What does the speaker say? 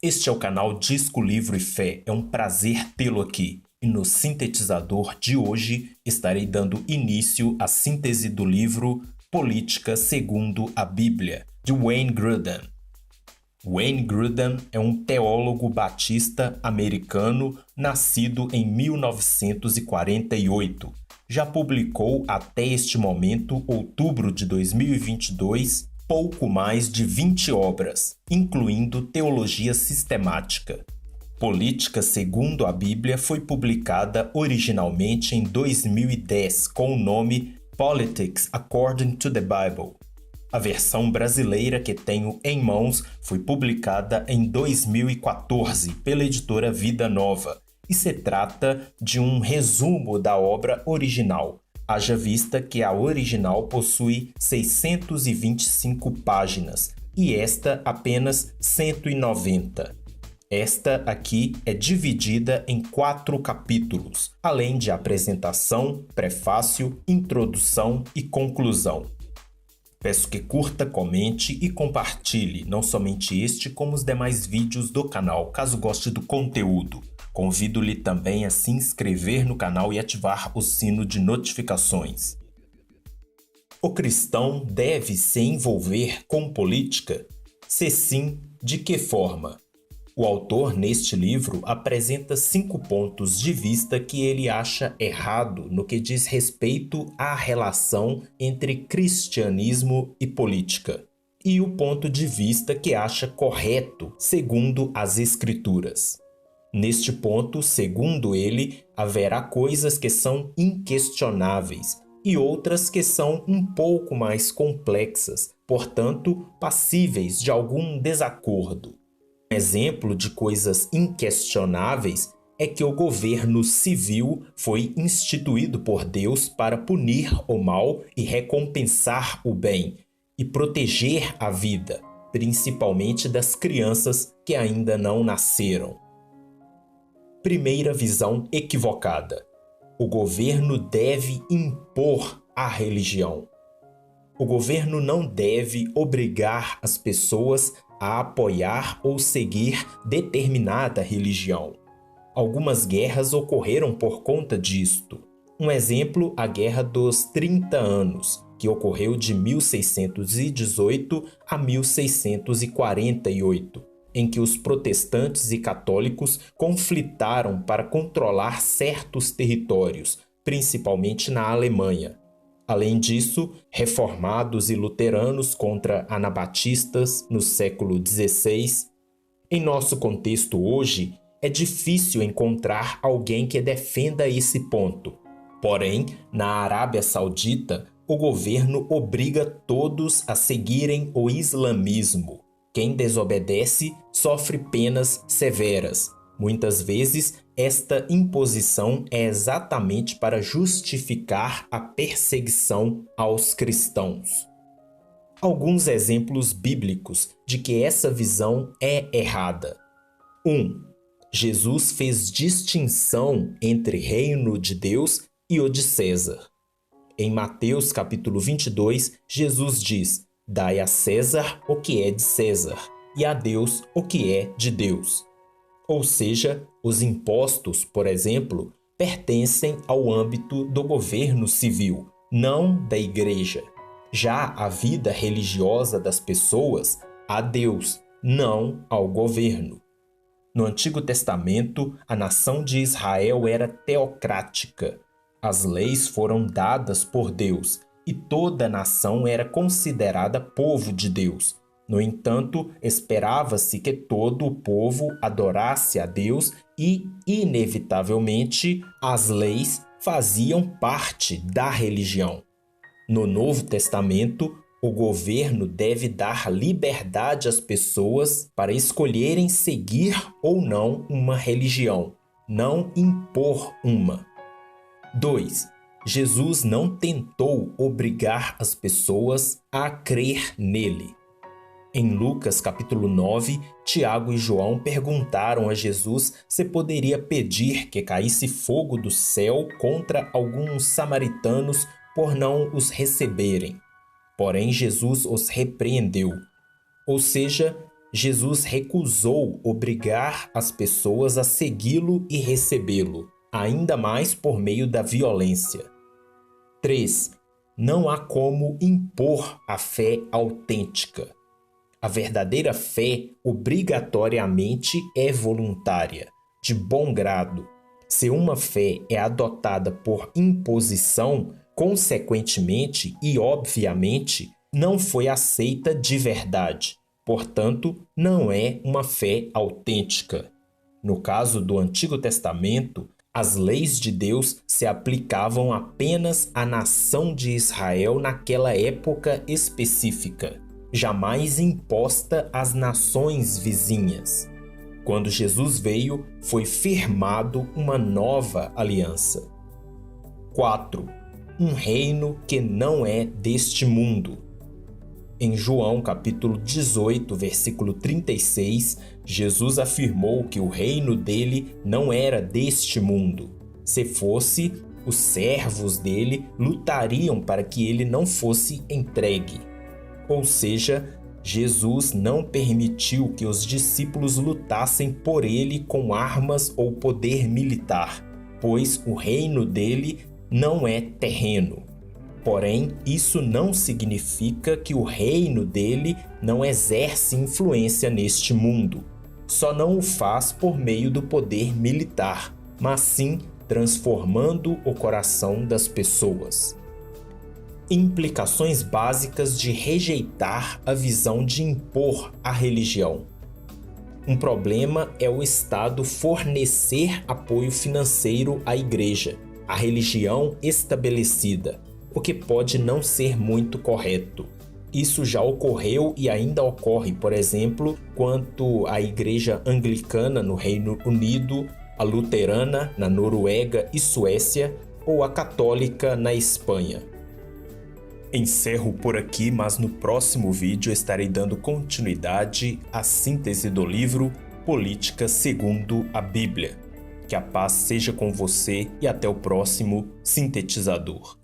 Este é o canal Disco, Livro e Fé. É um prazer tê-lo aqui. E no sintetizador de hoje estarei dando início à síntese do livro Política segundo a Bíblia, de Wayne Grudem. Wayne Grudem é um teólogo batista americano nascido em 1948. Já publicou até este momento, outubro de 2022, pouco mais de 20 obras, incluindo Teologia Sistemática. Política segundo a Bíblia foi publicada originalmente em 2010 com o nome Politics According to the Bible. A versão brasileira que tenho em mãos foi publicada em 2014 pela editora Vida Nova e se trata de um resumo da obra original, haja vista que a original possui 625 páginas e esta apenas 190. Esta aqui é dividida em 4 capítulos, além de apresentação, prefácio, introdução e conclusão. Peço que curta, comente e compartilhe, não somente este, como os demais vídeos do canal, caso goste do conteúdo. Convido-lhe também a se inscrever no canal e ativar o sino de notificações. O cristão deve se envolver com política? Se sim, de que forma? O autor, neste livro, apresenta 5 pontos de vista que ele acha errado no que diz respeito à relação entre cristianismo e política, e o ponto de vista que acha correto, segundo as Escrituras. Neste ponto, segundo ele, haverá coisas que são inquestionáveis e outras que são um pouco mais complexas, portanto, passíveis de algum desacordo. Um exemplo de coisas inquestionáveis é que o governo civil foi instituído por Deus para punir o mal e recompensar o bem, e proteger a vida, principalmente das crianças que ainda não nasceram. Primeira visão equivocada: o governo deve impor a religião. O governo não deve obrigar as pessoas a apoiar ou seguir determinada religião. Algumas guerras ocorreram por conta disto. Um exemplo, a Guerra dos 30 Anos, que ocorreu de 1618 a 1648, em que os protestantes e católicos conflitaram para controlar certos territórios, principalmente na Alemanha. Além disso, reformados e luteranos contra anabatistas no século XVI. Em nosso contexto hoje, é difícil encontrar alguém que defenda esse ponto. Porém, na Arábia Saudita, o governo obriga todos a seguirem o islamismo. Quem desobedece sofre penas severas. Muitas vezes, esta imposição é exatamente para justificar a perseguição aos cristãos. Alguns exemplos bíblicos de que essa visão é errada. 1. Jesus fez distinção entre reino de Deus e o de César. Em Mateus capítulo 22, Jesus diz: "Dai a César o que é de César, e a Deus o que é de Deus." Ou seja, os impostos, por exemplo, pertencem ao âmbito do governo civil, não da igreja. Já a vida religiosa das pessoas, a Deus, não ao governo. No Antigo Testamento, a nação de Israel era teocrática. As leis foram dadas por Deus e toda a nação era considerada povo de Deus. No entanto, esperava-se que todo o povo adorasse a Deus e, inevitavelmente, as leis faziam parte da religião. No Novo Testamento, o governo deve dar liberdade às pessoas para escolherem seguir ou não uma religião, não impor uma. 2. Jesus não tentou obrigar as pessoas a crer nele. Em Lucas capítulo 9, Tiago e João perguntaram a Jesus se poderia pedir que caísse fogo do céu contra alguns samaritanos por não os receberem. Porém, Jesus os repreendeu. Ou seja, Jesus recusou obrigar as pessoas a segui-lo e recebê-lo, ainda mais por meio da violência. 3. Não há como impor a fé autêntica. A verdadeira fé obrigatoriamente é voluntária, de bom grado. Se uma fé é adotada por imposição, consequentemente e obviamente, não foi aceita de verdade. Portanto, não é uma fé autêntica. No caso do Antigo Testamento, as leis de Deus se aplicavam apenas à nação de Israel naquela época específica, jamais imposta às nações vizinhas. Quando Jesus veio, foi firmado uma nova aliança. 4. Um reino que não é deste mundo. Em João capítulo 18, versículo 36, Jesus afirmou que o reino dele não era deste mundo. Se fosse, os servos dele lutariam para que ele não fosse entregue. Ou seja, Jesus não permitiu que os discípulos lutassem por ele com armas ou poder militar, pois o reino dele não é terreno. Porém, isso não significa que o reino dele não exerce influência neste mundo. Só não o faz por meio do poder militar, mas sim transformando o coração das pessoas. Implicações básicas de rejeitar a visão de impor a religião. Um problema é o Estado fornecer apoio financeiro à igreja, à religião estabelecida, o que pode não ser muito correto. Isso já ocorreu e ainda ocorre, por exemplo, quanto à Igreja Anglicana no Reino Unido, a Luterana na Noruega e Suécia ou a Católica na Espanha. Encerro por aqui, mas no próximo vídeo estarei dando continuidade à síntese do livro Política segundo a Bíblia. Que a paz seja com você e até o próximo sintetizador.